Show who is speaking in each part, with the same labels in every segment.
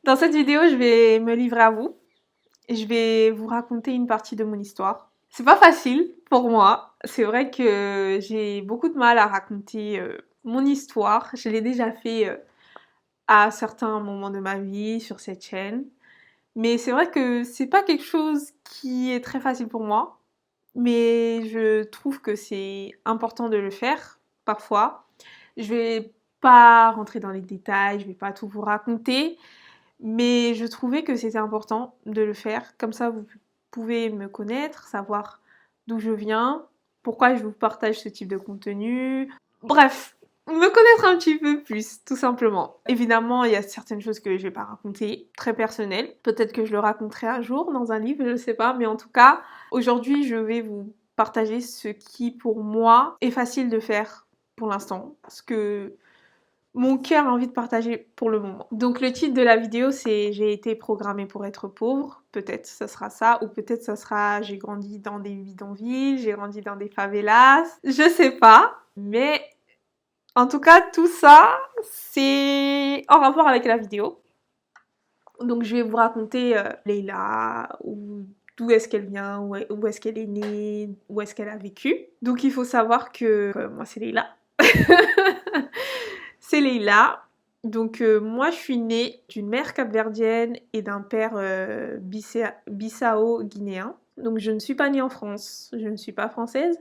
Speaker 1: Dans cette vidéo, je vais me livrer à vous. Je vais vous raconter une partie de mon histoire. C'est pas facile pour moi. C'est vrai que j'ai beaucoup de mal à raconter mon histoire. Je l'ai déjà fait à certains moments de ma vie sur cette chaîne. Mais c'est vrai que c'est pas quelque chose qui est très facile pour moi. Mais je trouve que c'est important de le faire parfois. Je vais pas rentrer dans les détails, je vais pas tout vous raconter. Mais je trouvais que c'était important de le faire. Comme ça, vous pouvez me connaître, savoir d'où je viens, pourquoi je vous partage ce type de contenu. Bref, me connaître un petit peu plus, tout simplement. Évidemment, il y a certaines choses que je vais pas raconter, très personnelles. Peut-être que je le raconterai un jour dans un livre, je sais pas. Mais en tout cas, aujourd'hui, je vais vous partager ce qui, pour moi, est facile de faire pour l'instant. Parce que mon cœur a envie de partager pour le moment. Donc le titre de la vidéo c'est j'ai été programmée pour être pauvre, peut-être ça sera ça, ou peut-être ça sera j'ai grandi dans des bidonvilles, j'ai grandi dans des favelas, je sais pas. Mais en tout cas tout ça c'est en rapport avec la vidéo. Donc je vais vous raconter Leila, d'où est-ce qu'elle vient, où est-ce qu'elle est née, où est-ce qu'elle a vécu. Donc il faut savoir que moi c'est Leila. C'est Leila. Donc moi je suis née d'une mère capverdienne et d'un père bissau-guinéen. Donc je ne suis pas née en France, je ne suis pas française,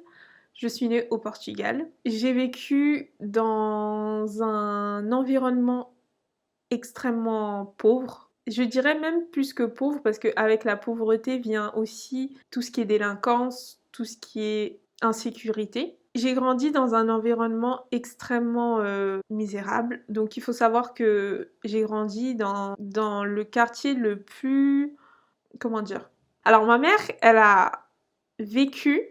Speaker 1: je suis née au Portugal. J'ai vécu dans un environnement extrêmement pauvre. Je dirais même plus que pauvre parce qu'avec la pauvreté vient aussi tout ce qui est délinquance, tout ce qui est insécurité. J'ai grandi dans un environnement extrêmement misérable. Donc il faut savoir que j'ai grandi dans le quartier le plus... Comment dire? Alors ma mère, elle a vécu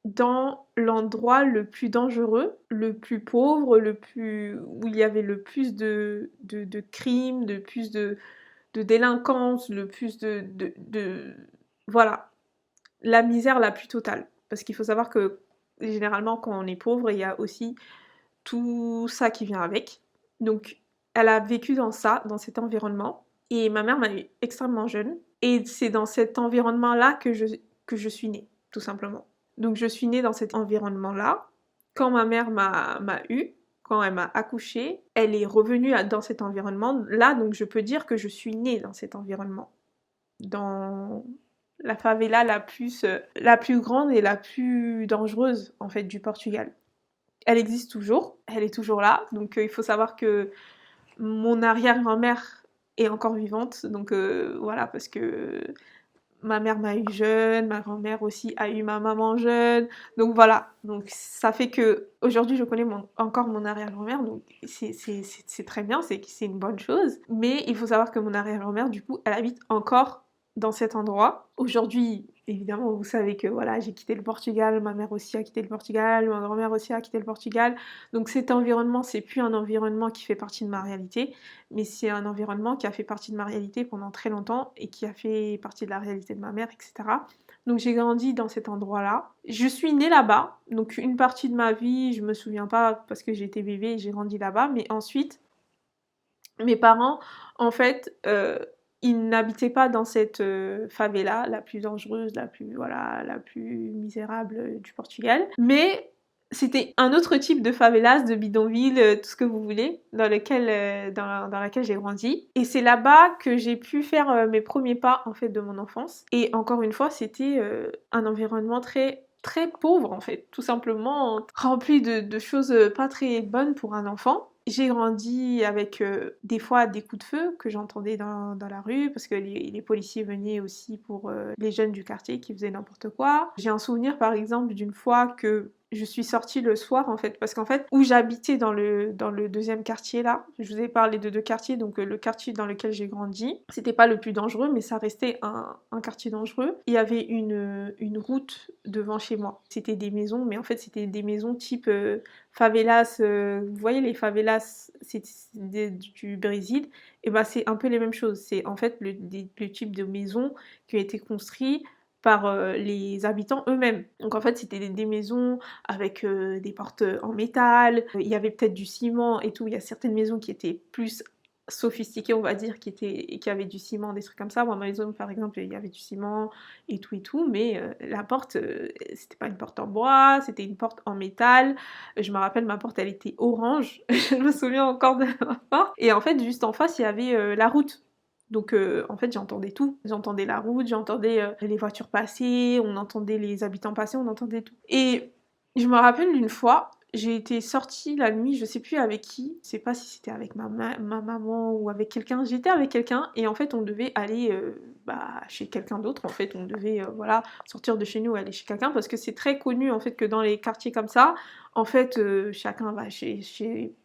Speaker 1: dans l'endroit le plus dangereux, le plus pauvre, où il y avait le plus de crimes, le plus de délinquance, le plus voilà, la misère la plus totale. Parce qu'il faut savoir que généralement quand on est pauvre, il y a aussi tout ça qui vient avec. Donc elle a vécu dans ça, dans cet environnement. Et ma mère m'a eu extrêmement jeune. Et c'est dans cet environnement-là que je suis née, tout simplement. Donc je suis née dans cet environnement-là. Quand ma mère m'a eue, quand elle m'a accouchée, elle est revenue dans cet environnement-là. Donc je peux dire que je suis née dans cet environnement. Dans la favela la plus grande et la plus dangereuse, en fait, du Portugal. Elle existe toujours, elle est toujours là. Donc il faut savoir que mon arrière-grand-mère est encore vivante. Donc voilà, parce que ma mère m'a eu jeune, ma grand-mère aussi a eu ma maman jeune. Donc voilà, donc ça fait que aujourd'hui je connais encore mon arrière-grand-mère, donc c'est très bien, c'est une bonne chose. Mais il faut savoir que mon arrière-grand-mère, du coup, elle habite encore dans cet endroit. Aujourd'hui, évidemment, vous savez que voilà, j'ai quitté le Portugal, ma mère aussi a quitté le Portugal, ma grand-mère aussi a quitté le Portugal. Donc cet environnement, c'est plus un environnement qui fait partie de ma réalité, mais c'est un environnement qui a fait partie de ma réalité pendant très longtemps et qui a fait partie de la réalité de ma mère, etc. Donc j'ai grandi dans cet endroit-là. Je suis née là-bas, donc une partie de ma vie, je me souviens pas parce que j'étais bébé et j'ai grandi là-bas, mais ensuite, mes parents, en fait, ils n'habitaient pas dans cette favela, la plus dangereuse, la plus misérable du Portugal, mais c'était un autre type de favelas, de bidonville, tout ce que vous voulez, dans laquelle j'ai grandi. Et c'est là-bas que j'ai pu faire mes premiers pas en fait de mon enfance. Et encore une fois, c'était un environnement très pauvre en fait, tout simplement rempli de choses pas très bonnes pour un enfant. J'ai grandi avec des fois des coups de feu que j'entendais dans la rue parce que les policiers venaient aussi pour les jeunes du quartier qui faisaient n'importe quoi. J'ai un souvenir par exemple d'une fois que je suis sortie le soir en fait, parce qu'en fait où j'habitais dans le deuxième quartier là, je vous ai parlé de deux quartiers, donc le quartier dans lequel j'ai grandi, c'était pas le plus dangereux mais ça restait un quartier dangereux. Il y avait une route devant chez moi, c'était des maisons mais en fait c'était des maisons type favelas, vous voyez les favelas c'est du Brésil, et ben c'est un peu les mêmes choses, c'est en fait le type de maisons qui ont été construits par les habitants eux-mêmes. Donc en fait c'était des maisons avec des portes en métal, il y avait peut-être du ciment et tout, il y a certaines maisons qui étaient plus sophistiquées, on va dire, qui avaient du ciment, des trucs comme ça. Moi, ma maison, par exemple, il y avait du ciment et tout, mais la porte, c'était pas une porte en bois, c'était une porte en métal. Je me rappelle, ma porte, elle était orange. Je me souviens encore de ma porte. Et en fait, juste en face, il y avait la route. Donc en fait, j'entendais tout. J'entendais la route, j'entendais les voitures passer, on entendait les habitants passer, on entendait tout. Et je me rappelle d'une fois, j'ai été sortie la nuit, je sais plus avec qui, je sais pas si c'était avec ma maman ou avec quelqu'un. J'étais avec quelqu'un et en fait on devait aller chez quelqu'un d'autre. En fait, on devait voilà sortir de chez nous et aller chez quelqu'un parce que c'est très connu en fait que dans les quartiers comme ça, en fait chacun va chez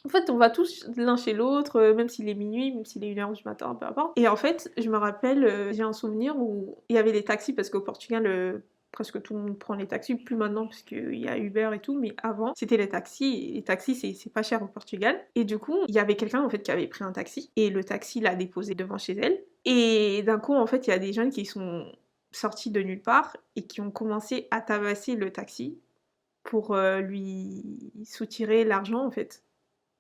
Speaker 1: en fait, on va tous l'un chez l'autre, même s'il est minuit, même s'il est 1h du matin, peu importe. Et en fait, je me rappelle, j'ai un souvenir où il y avait les taxis, parce qu'au Portugal, presque tout le monde prend les taxis, plus maintenant, parce qu'il y a Uber et tout, mais avant, c'était les taxis. Et les taxis, c'est pas cher au Portugal. Et du coup, il y avait quelqu'un, en fait, qui avait pris un taxi, et le taxi l'a déposé devant chez elle. Et d'un coup, en fait, il y a des jeunes qui sont sortis de nulle part, et qui ont commencé à tabasser le taxi pour lui soutirer l'argent, en fait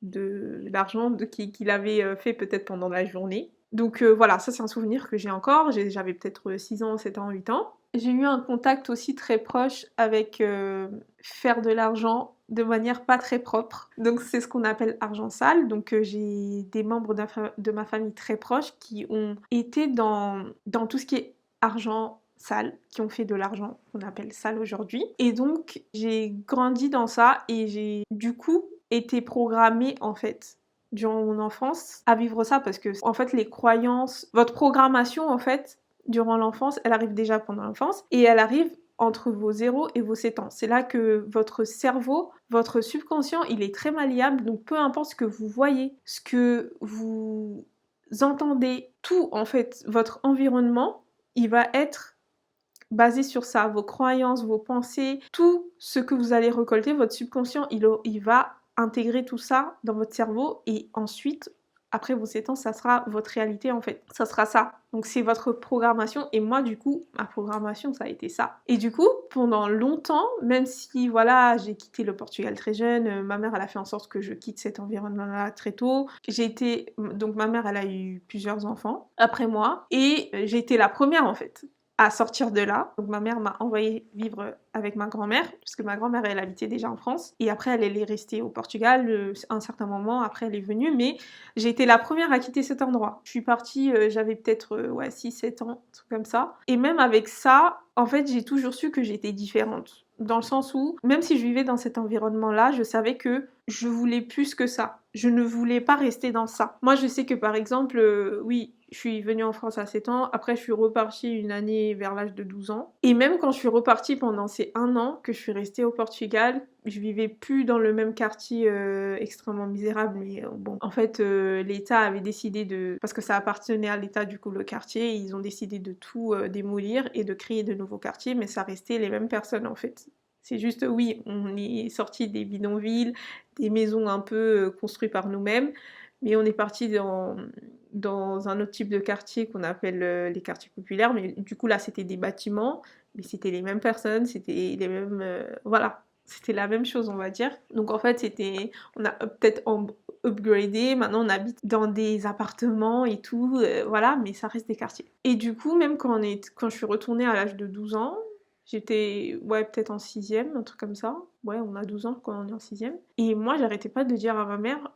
Speaker 1: de l'argent qu'il avait fait peut-être pendant la journée. Donc voilà, ça c'est un souvenir que j'ai encore. J'avais peut-être 6 ans, 7 ans, 8 ans. J'ai eu un contact aussi très proche avec faire de l'argent de manière pas très propre. Donc c'est ce qu'on appelle argent sale. Donc j'ai des membres de ma famille très proches qui ont été dans tout ce qui est argent sale, qui ont fait de l'argent qu'on appelle sale aujourd'hui. Et donc j'ai grandi dans ça et j'ai du coup été programmée en fait durant mon enfance à vivre ça parce que en fait les croyances, votre programmation en fait durant l'enfance, elle arrive déjà pendant l'enfance et elle arrive entre vos 0 et vos 7 ans. C'est là que votre cerveau, votre subconscient, il est très malléable, donc peu importe ce que vous voyez, ce que vous entendez, tout en fait, votre environnement, il va être basé sur ça, vos croyances, vos pensées, tout ce que vous allez récolter, votre subconscient, il va intégrer tout ça dans votre cerveau et ensuite, après vos 7 ans, ça sera votre réalité en fait. Ça sera ça. Donc c'est votre programmation et moi du coup, ma programmation, ça a été ça. Et du coup, pendant longtemps, même si voilà, j'ai quitté le Portugal très jeune, ma mère elle a fait en sorte que je quitte cet environnement-là très tôt. Donc ma mère elle a eu plusieurs enfants après moi et j'ai été la première en fait à sortir de là. Donc ma mère m'a envoyée vivre avec ma grand-mère, parce que ma grand-mère, elle habitait déjà en France. Et après, elle est restée au Portugal un certain moment. Après, elle est venue, mais j'ai été la première à quitter cet endroit. Je suis partie, j'avais peut-être 6-7 ans, un truc comme ça. Et même avec ça, en fait, j'ai toujours su que j'étais différente. Dans le sens où, même si je vivais dans cet environnement-là, je savais que je voulais plus que ça. Je ne voulais pas rester dans ça. Moi, je sais que par exemple, oui, je suis venue en France à 7 ans, après je suis repartie une année vers l'âge de 12 ans. Et même quand je suis repartie pendant ces 1 an que je suis restée au Portugal, je vivais plus dans le même quartier extrêmement misérable, mais bon. En fait, l'État avait décidé de... Parce que ça appartenait à l'État du coup le quartier, ils ont décidé de tout démolir et de créer de nouveaux quartiers, mais ça restait les mêmes personnes en fait. C'est juste, oui, on est sorti des bidonvilles, des maisons un peu construites par nous-mêmes, mais on est parti dans un autre type de quartier qu'on appelle les quartiers populaires, mais du coup là c'était des bâtiments, mais c'était les mêmes personnes, c'était les mêmes... voilà, c'était la même chose on va dire. Donc en fait on a peut-être upgradé, maintenant on habite dans des appartements et tout, voilà, mais ça reste des quartiers. Et du coup même quand je suis retournée à l'âge de 12 ans, j'étais, peut-être en 6e, un truc comme ça. Ouais, on a 12 ans quand on est en 6e. Et moi, j'arrêtais pas de dire à ma mère,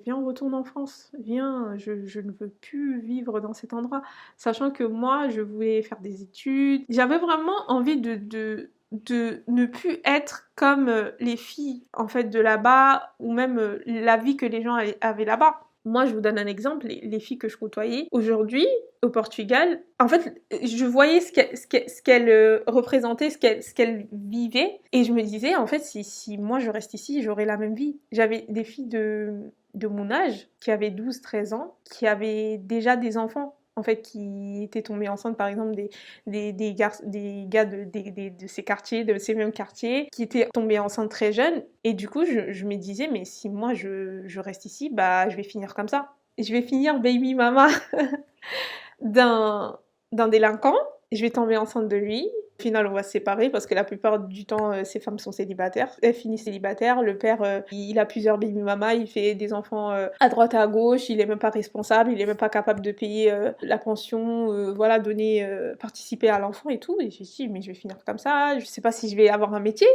Speaker 1: viens, on retourne en France. Viens, je ne veux plus vivre dans cet endroit. Sachant que moi, je voulais faire des études. J'avais vraiment envie de ne plus être comme les filles, en fait, de là-bas, ou même la vie que les gens avaient là-bas. Moi, je vous donne un exemple, les filles que je côtoyais aujourd'hui au Portugal, en fait, je voyais ce qu'elles représentaient, ce qu'elles vivaient, et je me disais, en fait, si moi je reste ici, j'aurai la même vie. J'avais des filles de mon âge qui avaient 12-13 ans, qui avaient déjà des enfants. En fait, qui étaient tombés enceintes, par exemple, des gars de ces quartiers, de ces mêmes quartiers, qui étaient tombés enceintes très jeunes. Et du coup, je me disais, mais si moi je reste ici, bah je vais finir comme ça. Je vais finir baby mama d'un délinquant, je vais tomber enceinte de lui, Au final, on va se séparer parce que la plupart du temps, ces femmes sont célibataires. Elles finissent célibataires. Le père, il a plusieurs baby mamas, il fait des enfants à droite à gauche, il est même pas responsable, il est même pas capable de payer la pension, voilà, donner, participer à l'enfant et tout. Et j'ai dit, mais je vais finir comme ça, je sais pas si je vais avoir un métier.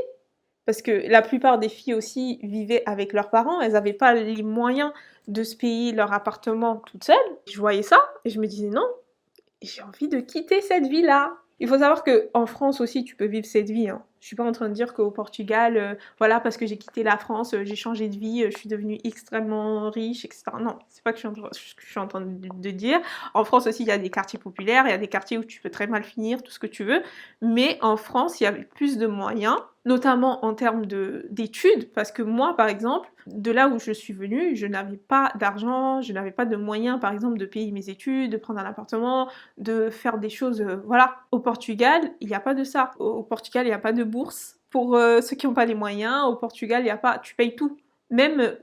Speaker 1: Parce que la plupart des filles aussi vivaient avec leurs parents, elles n'avaient pas les moyens de se payer leur appartement toutes seules. Je voyais ça et je me disais non, j'ai envie de quitter cette vie-là. Il faut savoir qu'en France aussi, tu peux vivre cette vie. Hein. Je suis pas en train de dire qu'au Portugal, voilà, parce que j'ai quitté la France, j'ai changé de vie, je suis devenue extrêmement riche, etc. Non, c'est pas que je suis en train de dire. En France aussi, il y a des quartiers populaires, il y a des quartiers où tu peux très mal finir, tout ce que tu veux. Mais en France, il y avait plus de moyens, notamment en termes d'études, parce que moi, par exemple, de là où je suis venue, je n'avais pas d'argent, je n'avais pas de moyens, par exemple, de payer mes études, de prendre un appartement, de faire des choses, voilà. Au Portugal, il n'y a pas de ça. Au Portugal, il n'y a pas de bourse. Pour ceux qui n'ont pas les moyens, au Portugal, il n'y a pas, tu payes tout. Même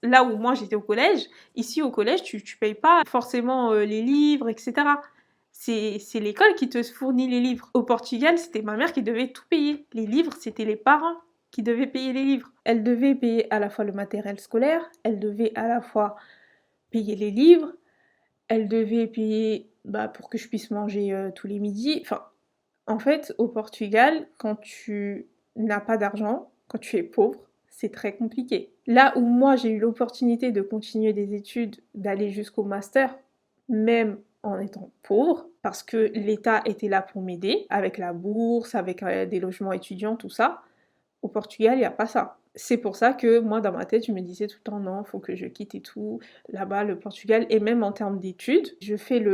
Speaker 1: là où moi j'étais au collège, ici au collège, tu payes pas forcément les livres, etc. C'est l'école qui te fournit les livres. Au Portugal, c'était ma mère qui devait tout payer. Les livres, c'était les parents qui devaient payer les livres. Elle devait payer à la fois le matériel scolaire, elle devait à la fois payer les livres, elle devait payer pour que je puisse manger tous les midis. Enfin, en fait, au Portugal, quand tu n'as pas d'argent, quand tu es pauvre, c'est très compliqué. Là où moi j'ai eu l'opportunité de continuer des études, d'aller jusqu'au master, même en étant pauvre, parce que l'État était là pour m'aider, avec la bourse, avec des logements étudiants, tout ça. Au Portugal, il n'y a pas ça. C'est pour ça que moi, dans ma tête, je me disais tout le temps, non, faut que je quitte et tout. Là-bas, le Portugal, et même en termes d'études, je fais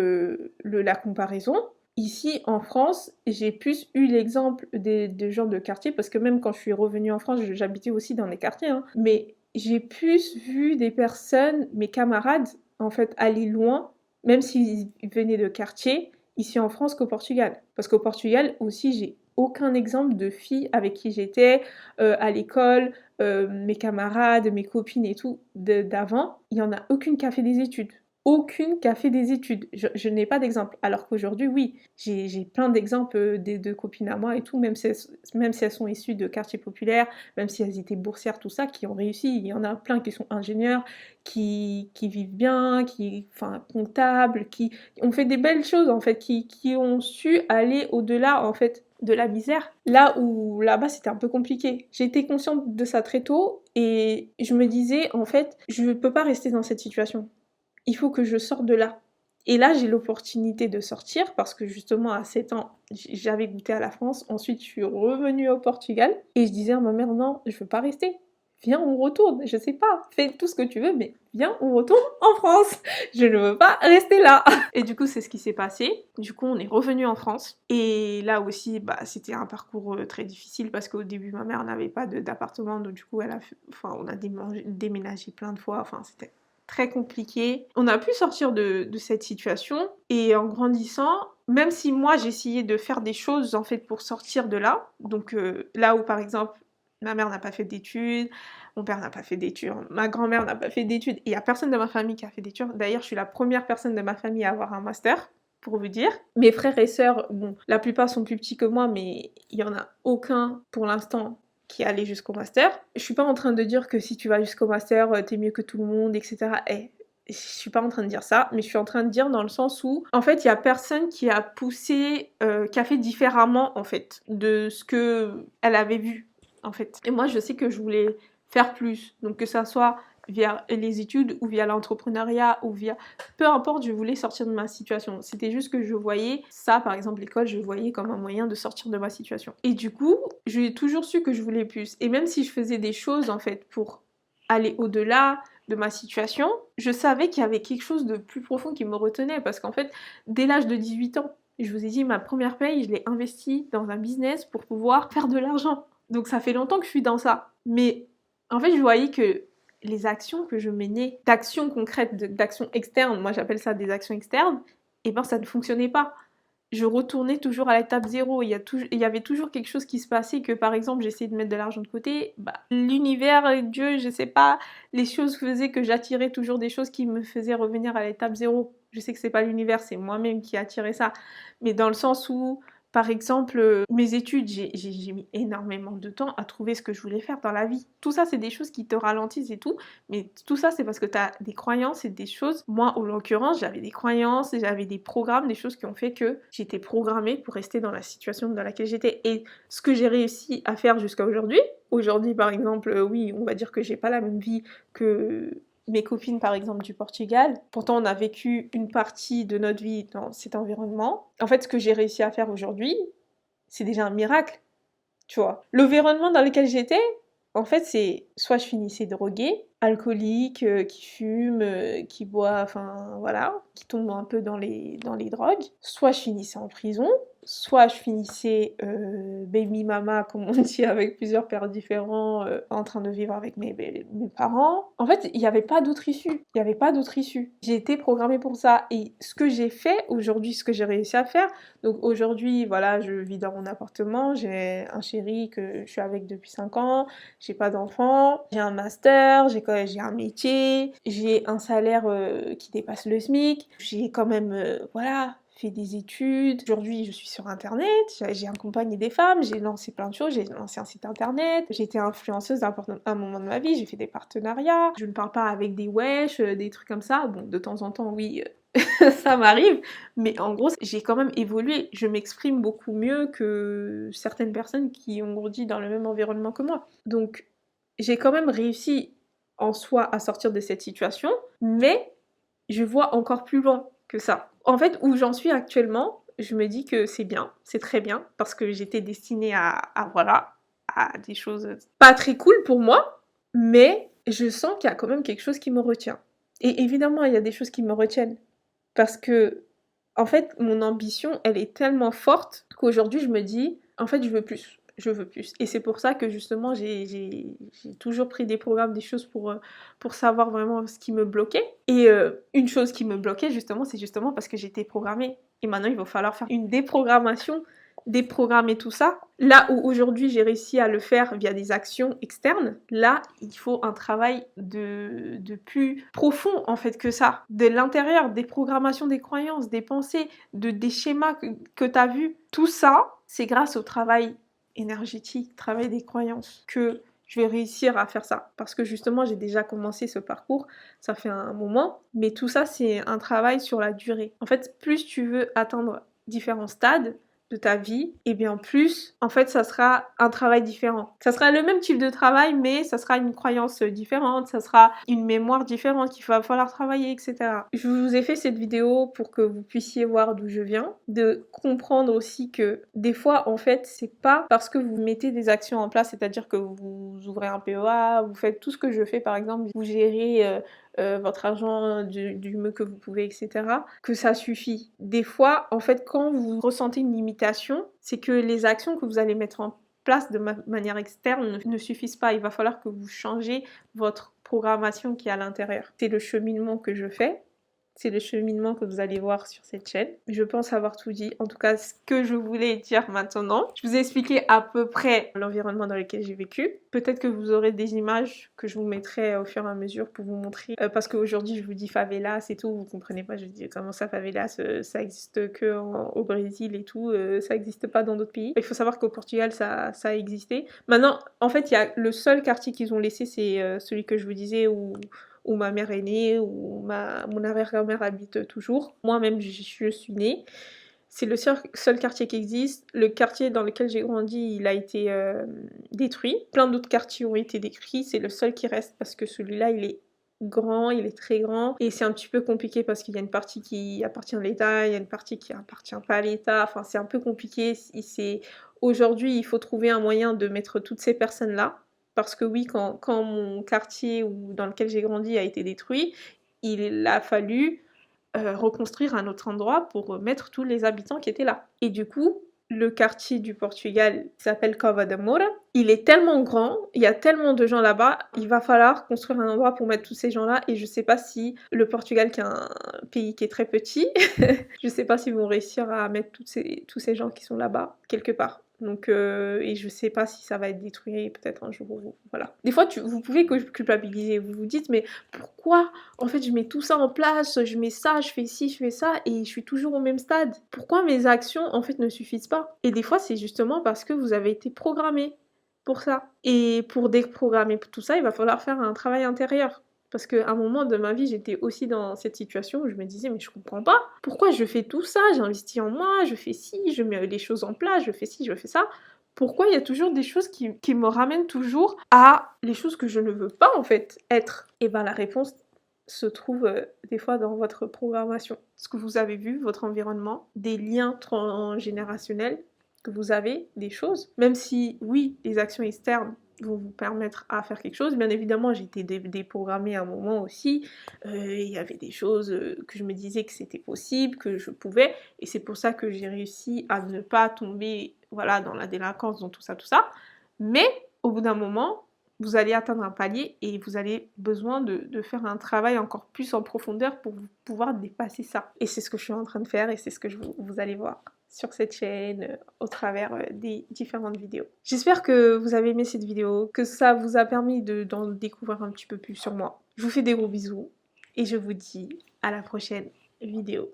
Speaker 1: la comparaison. Ici, en France, j'ai plus eu l'exemple des gens de quartier, parce que même quand je suis revenue en France, j'habitais aussi dans les quartiers, hein, mais j'ai plus vu des personnes, mes camarades, en fait, aller loin, même s'ils venaient de quartier, ici en France qu'au Portugal. Parce qu'au Portugal aussi, j'ai aucun exemple de filles avec qui j'étais à l'école, mes camarades, mes copines et tout d'avant. Il n'y en a aucune qui a fait des études. Aucune qui a fait des études. Je n'ai pas d'exemple. Alors qu'aujourd'hui, oui, j'ai plein d'exemples de copines à moi et tout, même si elles sont issues de quartiers populaires, même si elles étaient boursières, tout ça, qui ont réussi. Il y en a plein qui sont ingénieurs, qui vivent bien, enfin, comptables, qui ont fait des belles choses, en fait, qui ont su aller au-delà, en fait, de la misère. Là où là-bas c'était un peu compliqué. J'ai été consciente de ça très tôt et je me disais en fait je ne peux pas rester dans cette situation. Il faut que je sorte de là. Et là j'ai l'opportunité de sortir parce que justement à 7 ans j'avais goûté à la France. Ensuite je suis revenue au Portugal et je disais à ma mère non je veux pas rester. Viens, on retourne, je sais pas, fais tout ce que tu veux, mais viens, on retourne en France. Je ne veux pas rester là. Et du coup, c'est ce qui s'est passé. Du coup, on est revenu en France. Et là aussi, c'était un parcours très difficile parce qu'au début, ma mère n'avait pas d'appartement, donc du coup, on a déménagé plein de fois. Enfin, c'était très compliqué. On a pu sortir de cette situation et en grandissant, même si moi j'essayais de faire des choses en fait pour sortir de là, donc là où par exemple ma mère n'a pas fait d'études, mon père n'a pas fait d'études, ma grand-mère n'a pas fait d'études, et il n'y a personne de ma famille qui a fait d'études. D'ailleurs, je suis la première personne de ma famille à avoir un master, pour vous dire. Mes frères et sœurs, bon, la plupart sont plus petits que moi, mais il n'y en a aucun pour l'instant qui est allé jusqu'au master. Je suis pas en train de dire que si tu vas jusqu'au master, t'es mieux que tout le monde, etc. Je suis pas en train de dire ça, mais je suis en train de dire dans le sens où, en fait, il y a personne qui a poussé, qui a fait différemment, en fait, de ce que elle avait vu, en fait. Et moi, je sais que je voulais faire plus, donc que ça soit via les études ou via l'entrepreneuriat ou via... Peu importe, je voulais sortir de ma situation. C'était juste que je voyais ça, par exemple l'école, je voyais comme un moyen de sortir de ma situation. Et du coup, j'ai toujours su que je voulais plus. Et même si je faisais des choses, en fait, pour aller au-delà de ma situation, je savais qu'il y avait quelque chose de plus profond qui me retenait. Parce qu'en fait, dès l'âge de 18 ans, je vous ai dit, ma première paye, je l'ai investie dans un business pour pouvoir faire de l'argent. Donc ça fait longtemps que je suis dans ça. Mais en fait, je voyais que les actions que je menais, d'actions concrètes, d'actions externes, moi j'appelle ça des actions externes, et ben ça ne fonctionnait pas. Je retournais toujours à l'étape zéro. Il y avait toujours quelque chose qui se passait que, par exemple, j'essayais de mettre de l'argent de côté. L'univers, Dieu, je sais pas, les choses faisaient que j'attirais toujours des choses qui me faisaient revenir à l'étape zéro. Je sais que c'est pas l'univers, c'est moi-même qui attirais ça. Mais dans le sens où Par exemple, mes études, j'ai mis énormément de temps à trouver ce que je voulais faire dans la vie. Tout ça, c'est des choses qui te ralentissent et tout, mais tout ça, c'est parce que tu as des croyances et des choses. Moi, en l'occurrence, j'avais des croyances, j'avais des programmes, des choses qui ont fait que j'étais programmée pour rester dans la situation dans laquelle j'étais. Et ce que j'ai réussi à faire jusqu'à aujourd'hui, par exemple, oui, on va dire que j'ai pas la même vie que mes copines, par exemple, du Portugal. Pourtant, on a vécu une partie de notre vie dans cet environnement. En fait, ce que j'ai réussi à faire aujourd'hui, c'est déjà un miracle, tu vois. L'environnement dans lequel j'étais, en fait, c'est soit je finissais droguée, alcoolique, qui fume, qui boit, enfin voilà, qui tombe un peu dans les drogues, soit je finissais en prison, soit je finissais baby mama, comme on dit, avec plusieurs pères différents, en train de vivre avec mes parents. En fait, il n'y avait pas d'autre issue. Il n'y avait pas d'autre issue. J'ai été programmée pour ça. Et ce que j'ai fait aujourd'hui, ce que j'ai réussi à faire, donc aujourd'hui, voilà, je vis dans mon appartement, j'ai un chéri que je suis avec depuis 5 ans, j'ai pas d'enfant, j'ai un master, j'ai un métier, j'ai un salaire qui dépasse le SMIC, j'ai quand même, voilà, fait des études. Aujourd'hui, je suis sur internet, j'ai accompagné des femmes, j'ai lancé plein de choses, j'ai lancé un site internet, j'ai été influenceuse à un moment de ma vie, j'ai fait des partenariats, je ne parle pas avec des wesh, des trucs comme ça. Bon, de temps en temps, oui, ça m'arrive, mais en gros, j'ai quand même évolué. Je m'exprime beaucoup mieux que certaines personnes qui ont grandi dans le même environnement que moi. Donc, j'ai quand même réussi en soi à sortir de cette situation, mais je vois encore plus loin que ça. En fait, où j'en suis actuellement, je me dis que c'est bien, c'est très bien, parce que j'étais destinée voilà, à des choses pas très cool pour moi, mais je sens qu'il y a quand même quelque chose qui me retient. Et évidemment, il y a des choses qui me retiennent, parce que, en fait, mon ambition, elle est tellement forte qu'aujourd'hui, je me dis, en fait, je veux plus. Je veux plus. Et c'est pour ça que justement, j'ai toujours pris des programmes, des choses pour savoir vraiment ce qui me bloquait. Et une chose qui me bloquait, justement, c'est justement parce que j'étais programmée. Et maintenant, il va falloir faire une déprogrammation, déprogrammer tout ça. Là où aujourd'hui j'ai réussi à le faire via des actions externes, là il faut un travail de plus profond en fait que ça. De l'intérieur, des programmations, des croyances, des pensées, des schémas que tu as vus. Tout ça, c'est grâce au travail énergétique, travail des croyances que je vais réussir à faire ça. Parce que justement, j'ai déjà commencé ce parcours, ça fait un moment, mais tout ça, c'est un travail sur la durée. En fait, plus tu veux atteindre différents stades de ta vie, et bien plus, en fait, ça sera un travail différent. Ça sera le même type de travail, mais ça sera une croyance différente, ça sera une mémoire différente qu'il va falloir travailler, etc. Je vous ai fait cette vidéo pour que vous puissiez voir d'où je viens, de comprendre aussi que des fois, en fait, c'est pas parce que vous mettez des actions en place, c'est-à-dire que vous ouvrez un PEA, vous faites tout ce que je fais, par exemple, vous gérez votre argent du mieux que vous pouvez, etc., que ça suffit. Des fois, en fait, quand vous ressentez une limitation, c'est que les actions que vous allez mettre en place de manière externe ne suffisent pas. Il va falloir que vous changez votre programmation qui est à l'intérieur. C'est le cheminement que je fais. C'est le cheminement que vous allez voir sur cette chaîne. Je pense avoir tout dit, en tout cas ce que je voulais dire maintenant. Je vous ai expliqué à peu près l'environnement dans lequel j'ai vécu. Peut-être que vous aurez des images que je vous mettrai au fur et à mesure pour vous montrer. Parce qu'aujourd'hui je vous dis favelas et tout, vous comprenez pas, je dis comment ça favelas, ça existe que au Brésil et tout, ça existe pas dans d'autres pays. Il faut savoir qu'au Portugal ça a existé. Maintenant, en fait, il y a le seul quartier qu'ils ont laissé, c'est celui que je vous disais où ma mère est née, où mon arrière-grand-mère habite toujours. Moi-même, je suis née. C'est le seul quartier qui existe. Le quartier dans lequel j'ai grandi, il a été détruit. Plein d'autres quartiers ont été détruits. C'est le seul qui reste parce que celui-là, il est grand, il est très grand. Et c'est un petit peu compliqué parce qu'il y a une partie qui appartient à l'État, il y a une partie qui appartient pas à l'État. Enfin, c'est un peu compliqué. Aujourd'hui, il faut trouver un moyen de mettre toutes ces personnes-là. Parce que oui, quand mon quartier dans lequel j'ai grandi a été détruit, il a fallu reconstruire un autre endroit pour mettre tous les habitants qui étaient là. Et du coup, le quartier du Portugal s'appelle Cova da Moura. Il est tellement grand, il y a tellement de gens là-bas, il va falloir construire un endroit pour mettre tous ces gens-là. Et je sais pas si le Portugal, qui est un pays qui est très petit, je sais pas s'ils vont réussir à mettre tous ces gens qui sont là-bas quelque part. Donc, et je sais pas si ça va être détruit peut-être un jour. Voilà. Des fois, vous pouvez culpabiliser. Vous vous dites, mais pourquoi en fait je mets tout ça en place, je mets ça, je fais ci, je fais ça, et je suis toujours au même stade. Pourquoi mes actions en fait ne suffisent pas? Et des fois, c'est justement parce que vous avez été programmé pour ça. Et pour déprogrammer tout ça, il va falloir faire un travail intérieur. Parce qu'à un moment de ma vie, j'étais aussi dans cette situation où je me disais, mais je comprends pas. Pourquoi je fais tout ça? J'investis en moi, je fais ci, je mets les choses en place, je fais ci, je fais ça. Pourquoi il y a toujours des choses qui me ramènent toujours à les choses que je ne veux pas en fait être? Et ben la réponse se trouve des fois dans votre programmation. Ce que vous avez vu, votre environnement, des liens transgénérationnels que vous avez, des choses. Même si, oui, les actions externes vont vous permettre à faire quelque chose. Bien évidemment, j'ai été déprogrammée à un moment aussi. Il y avait des choses que je me disais que c'était possible, que je pouvais. Et c'est pour ça que j'ai réussi à ne pas tomber voilà, dans la délinquance, dans tout ça, tout ça. Mais au bout d'un moment, vous allez atteindre un palier et vous avez besoin de faire un travail encore plus en profondeur pour pouvoir dépasser ça. Et c'est ce que je suis en train de faire et c'est ce que vous allez voir sur cette chaîne au travers des différentes vidéos. J'espère que vous avez aimé cette vidéo, que ça vous a permis d'en découvrir un petit peu plus sur moi. Je vous fais des gros bisous et je vous dis à la prochaine vidéo.